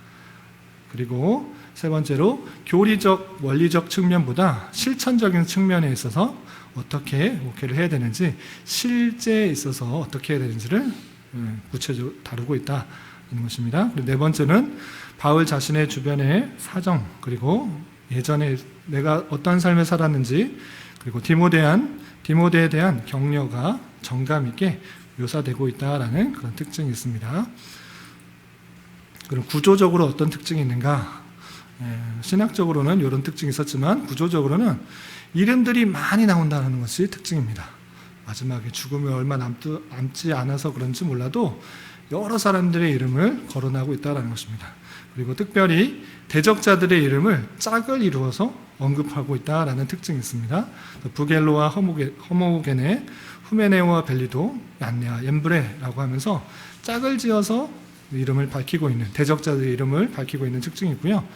그리고 세 번째로 교리적, 원리적 측면보다 실천적인 측면에 있어서 어떻게 목회를 해야 되는지, 실제에 있어서 어떻게 해야 되는지를 구체적으로 다루고 있다는 것입니다. 그리고 네 번째는 바울 자신의 주변의 사정, 그리고 예전에 내가 어떤 삶을 살았는지, 그리고 디모데에 대한 격려가 정감 있게 묘사되고 있다라는 그런 특징이 있습니다. 그럼 구조적으로 어떤 특징이 있는가? 신학적으로는 이런 특징이 있었지만 구조적으로는 이름들이 많이 나온다는 것이 특징입니다. 마지막에 죽음이 얼마 남지 않아서 그런지 몰라도 여러 사람들의 이름을 거론하고 있다는 것입니다. 그리고 특별히 대적자들의 이름을 짝을 이루어서 언급하고 있다는 특징이 있습니다. 부겔로와 허모게네, 후메네오와 벨리도, 얀네와 엠브레라고 하면서 짝을 지어서 이름을 밝히고 있는, 대적자들의 이름을 밝히고 있는 특징이 있고요.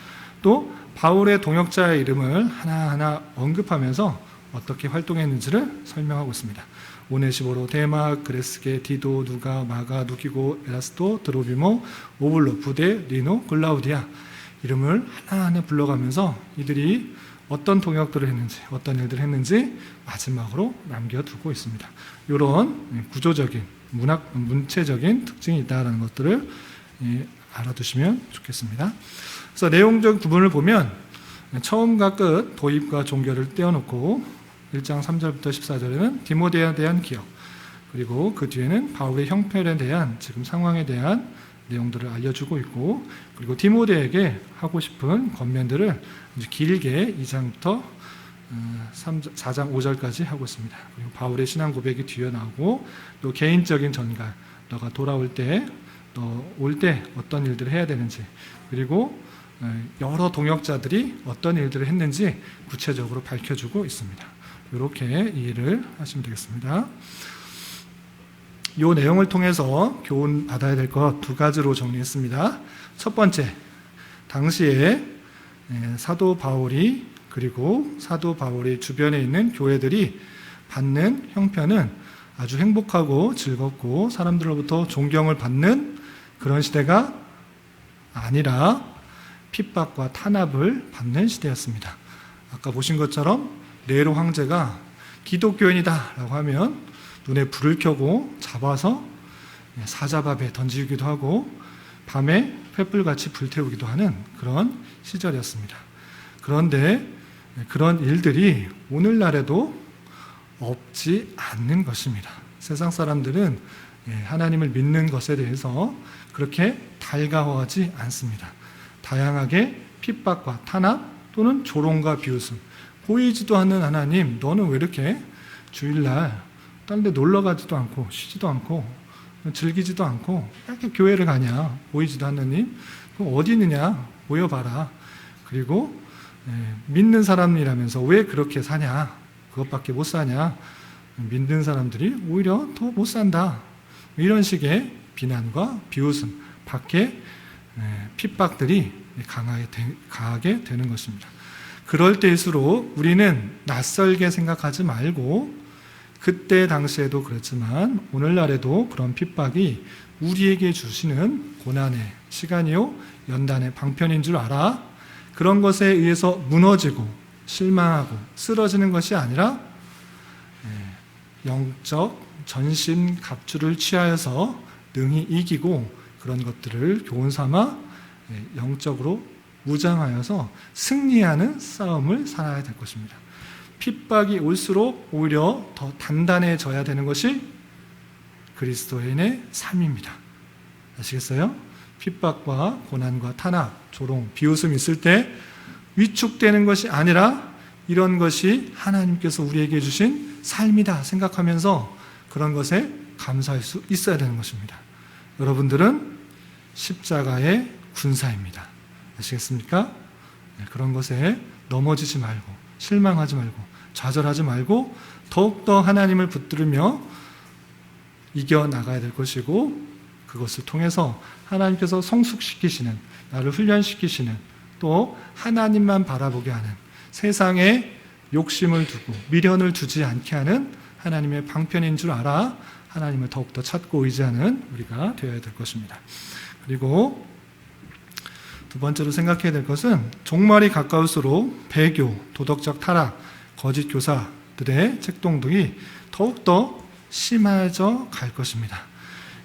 또 바울의 동역자의 이름을 하나하나 언급하면서 어떻게 활동했는지를 설명하고 있습니다. 오네시보로, 데마, 그레스게, 디도, 누가, 마가, 누기고, 에라스토, 드로비모, 오블로, 부데, 리노, 글라우디아 이름을 하나하나 불러가면서 이들이 어떤 동역들을 했는지, 어떤 일들을 했는지 마지막으로 남겨두고 있습니다. 이런 구조적인, 문체적인 특징이 있다는 것들을 알아두시면 좋겠습니다. 그래서 내용적 부분을 보면 처음과 끝, 도입과 종결을 떼어놓고 1장 3절부터 14절에는 디모데에 대한 기억, 그리고 그 뒤에는 바울의 형편에 대한 지금 상황에 대한 내용들을 알려주고 있고, 그리고 디모데에게 하고 싶은 권면들을 길게 2장부터 4장 5절까지 하고 있습니다. 그리고 바울의 신앙 고백이 뒤에 나오고, 또 개인적인 전갈, 너가 돌아올 때, 너 올 때 어떤 일들을 해야 되는지, 그리고 여러 동역자들이 어떤 일들을 했는지 구체적으로 밝혀주고 있습니다. 이렇게 이해를 하시면 되겠습니다. 이 내용을 통해서 교훈 받아야 될 것 2가지로 정리했습니다. 첫 번째, 당시에 사도 바울이, 그리고 사도 바울의 주변에 있는 교회들이 받는 형편은 아주 행복하고 즐겁고 사람들로부터 존경을 받는 그런 시대가 아니라 핍박과 탄압을 받는 시대였습니다. 아까 보신 것처럼 네로 황제가 기독교인이다 라고 하면 눈에 불을 켜고 잡아서 사자밥에 던지기도 하고 밤에 횃불같이 불태우기도 하는 그런 시절이었습니다. 그런데 그런 일들이 오늘날에도 없지 않는 것입니다. 세상 사람들은 하나님을 믿는 것에 대해서 그렇게 달가워하지 않습니다. 다양하게 핍박과 탄압 또는 조롱과 비웃음, 보이지도 않는 하나님, 너는 왜 이렇게 주일날 다른 데 놀러 가지도 않고 쉬지도 않고 즐기지도 않고 이렇게 교회를 가냐, 보이지도 않는 그럼 어디 있느냐, 모여봐라. 그리고 믿는 사람이라면서 왜 그렇게 사냐, 그것밖에 못 사냐, 믿는 사람들이 오히려 더 못 산다, 이런 식의 비난과 비웃음 밖에 핍박들이 강하게 되는 것입니다. 그럴 때일수록 우리는 낯설게 생각하지 말고, 그때 당시에도 그렇지만 오늘날에도 그런 핍박이 우리에게 주시는 고난의 시간이요 연단의 방편인 줄 알아. 그런 것에 의해서 무너지고 실망하고 쓰러지는 것이 아니라 영적 전신 갑주를 취하여서 능히 이기고, 그런 것들을 교훈 삼아 영적으로 무장하여서 승리하는 싸움을 살아야 될 것입니다. 핍박이 올수록 오히려 더 단단해져야 되는 것이 그리스도인의 삶입니다. 아시겠어요? 핍박과 고난과 탄압, 조롱, 비웃음이 있을 때 위축되는 것이 아니라 이런 것이 하나님께서 우리에게 주신 삶이다 생각하면서 그런 것에 감사할 수 있어야 되는 것입니다. 여러분들은 십자가의 군사입니다. 아시겠습니까? 그런 것에 넘어지지 말고 실망하지 말고 좌절하지 말고 더욱더 하나님을 붙들으며 이겨나가야 될 것이고, 그것을 통해서 하나님께서 성숙시키시는, 나를 훈련시키시는, 또 하나님만 바라보게 하는, 세상에 욕심을 두고 미련을 두지 않게 하는 하나님의 방편인 줄 알아 하나님을 더욱더 찾고 의지하는 우리가 되어야 될 것입니다. 그리고 두 번째로 생각해야 될 것은 종말이 가까울수록 배교, 도덕적 타락, 거짓 교사들의 책동등이 더욱더 심해져 갈 것입니다.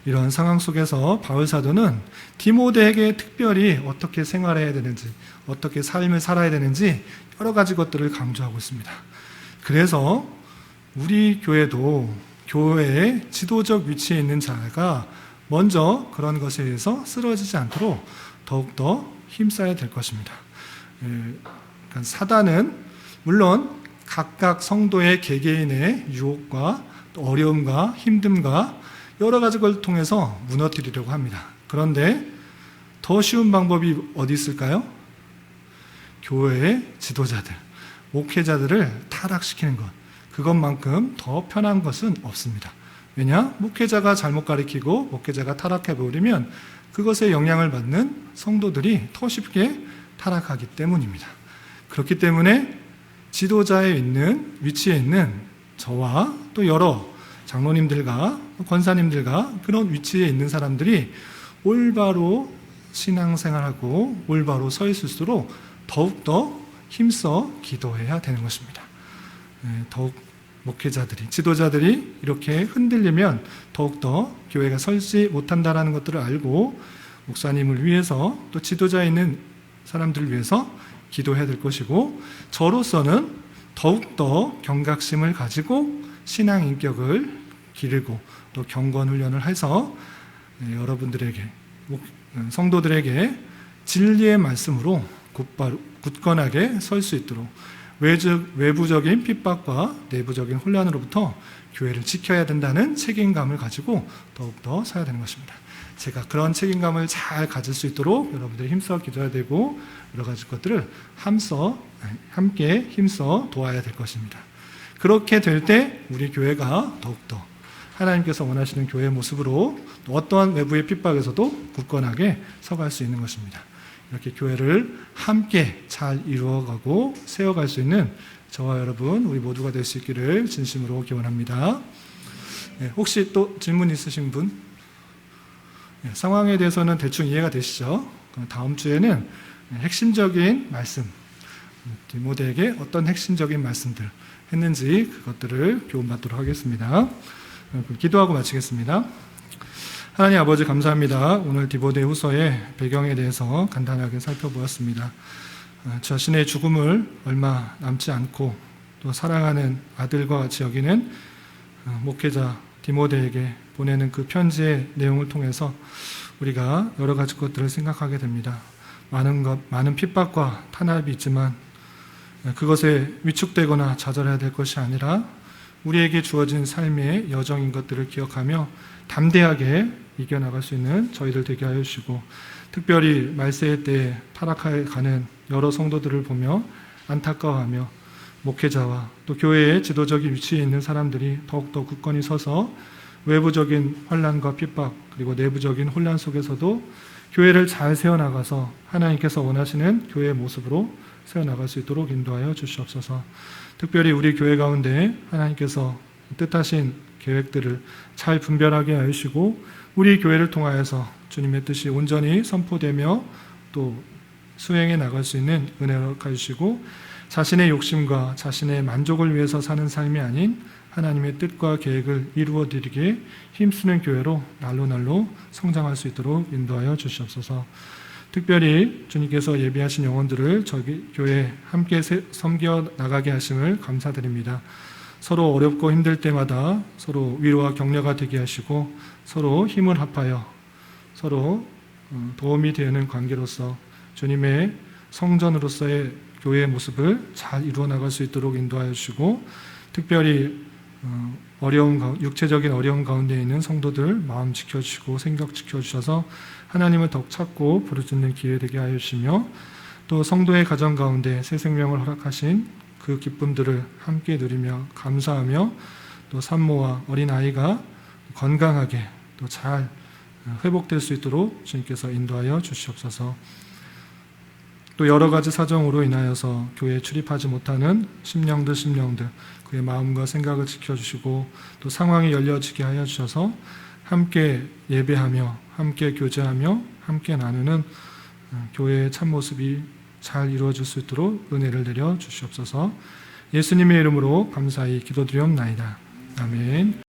이런 상황 속에서 바울 사도는 디모데에게 특별히 어떻게 생활해야 되는지, 어떻게 삶을 살아야 되는지 여러 가지 것들을 강조하고 있습니다. 그래서 우리 교회도 교회의 지도적 위치에 있는 자가 먼저 그런 것에 의해서 쓰러지지 않도록 더욱더 힘써야 될 것입니다. 그러니까 사단은 물론 각각 성도의 개개인의 유혹과 또 어려움과 힘듦과 여러 가지 걸 통해서 무너뜨리려고 합니다. 그런데 더 쉬운 방법이 어디 있을까요? 교회의 지도자들, 목회자들을 타락시키는 것, 그것만큼 더 편한 것은 없습니다. 왜냐? 목회자가 잘못 가르치고 목회자가 타락해버리면 그것에 영향을 받는 성도들이 더 쉽게 타락하기 때문입니다. 그렇기 때문에 지도자에 있는, 위치에 있는 저와 또 여러 장로님들과 권사님들과 그런 위치에 있는 사람들이 올바로 신앙생활하고 올바로 서 있을수록 더욱더 힘써 기도해야 되는 것입니다. 더욱 목회자들이, 지도자들이 이렇게 흔들리면 더욱더 교회가 설지 못한다는 것들을 알고 목사님을 위해서 또 지도자에 있는 사람들을 위해서 기도해야 될 것이고, 저로서는 더욱더 경각심을 가지고 신앙 인격을 기르고 또 경건 훈련을 해서 여러분들에게, 성도들에게 진리의 말씀으로 굳건하게 설 수 있도록 외부적인 핍박과 내부적인 혼란으로부터 교회를 지켜야 된다는 책임감을 가지고 더욱더 서야 되는 것입니다. 제가 그런 책임감을 잘 가질 수 있도록 여러분들이 힘써 기도해야 되고, 여러 가지 것들을 함께 힘써 도와야 될 것입니다. 그렇게 될 때 우리 교회가 더욱더 하나님께서 원하시는 교회의 모습으로 또 어떠한 외부의 핍박에서도 굳건하게 서갈 수 있는 것입니다. 이렇게 교회를 함께 잘 이루어가고 세워갈 수 있는 저와 여러분, 우리 모두가 될 수 있기를 진심으로 기원합니다. 혹시 또 질문 있으신 분? 상황에 대해서는 대충 이해가 되시죠? 다음 주에는 핵심적인 말씀, 디모데에게 어떤 핵심적인 말씀들 했는지 그것들을 교훈받도록 하겠습니다. 기도하고 마치겠습니다. 하나님 아버지 감사합니다. 오늘 디모데 후서의 배경에 대해서 간단하게 살펴보았습니다. 자신의 죽음을 얼마 남지 않고 또 사랑하는 아들과 같이 여기는 목회자 디모데에게 보내는 그 편지의 내용을 통해서 우리가 여러 가지 것들을 생각하게 됩니다. 많은 핍박과 탄압이 있지만 그것에 위축되거나 좌절해야 될 것이 아니라 우리에게 주어진 삶의 여정인 것들을 기억하며 담대하게 이겨나갈 수 있는 저희들 되게 하여 주시고, 특별히 말세의 때에 타락해 가는 여러 성도들을 보며 안타까워하며 목회자와 또 교회의 지도적인 위치에 있는 사람들이 더욱더 굳건히 서서 외부적인 환난과 핍박 그리고 내부적인 혼란 속에서도 교회를 잘 세워나가서 하나님께서 원하시는 교회의 모습으로 세워나갈 수 있도록 인도하여 주시옵소서. 특별히 우리 교회 가운데 하나님께서 뜻하신 계획들을 잘 분별하게 하시고 우리 교회를 통하여서 주님의 뜻이 온전히 선포되며 또 수행해 나갈 수 있는 은혜로 가주시고 자신의 욕심과 자신의 만족을 위해서 사는 삶이 아닌 하나님의 뜻과 계획을 이루어 드리기에 힘쓰는 교회로 날로 성장할 수 있도록 인도하여 주시옵소서. 특별히 주님께서 예비하신 영혼들을 저희 교회에 함께 섬겨 나가게 하심을 감사드립니다. 서로 어렵고 힘들 때마다 서로 위로와 격려가 되게 하시고 서로 힘을 합하여 서로 도움이 되는 관계로서 주님의 성전으로서의 교회의 모습을 잘 이루어 나갈 수 있도록 인도하여 주시고 특별히 육체적인 어려움 가운데 있는 성도들 마음 지켜주시고 생각 지켜주셔서 하나님을 더 찾고 부르짖는 기회 되게 하여 주시며 또 성도의 가정 가운데 새 생명을 허락하신 그 기쁨들을 함께 누리며 감사하며 또 산모와 어린아이가 건강하게 또 잘 회복될 수 있도록 주님께서 인도하여 주시옵소서. 또 여러 가지 사정으로 인하여서 교회에 출입하지 못하는 심령들 그의 마음과 생각을 지켜주시고 또 상황이 열려지게 하여 주셔서 함께 예배하며 함께 교제하며 함께 나누는 교회의 참모습이 잘 이루어질 수 있도록 은혜를 내려 주시옵소서. 예수님의 이름으로 감사히 기도드리옵나이다. 아멘.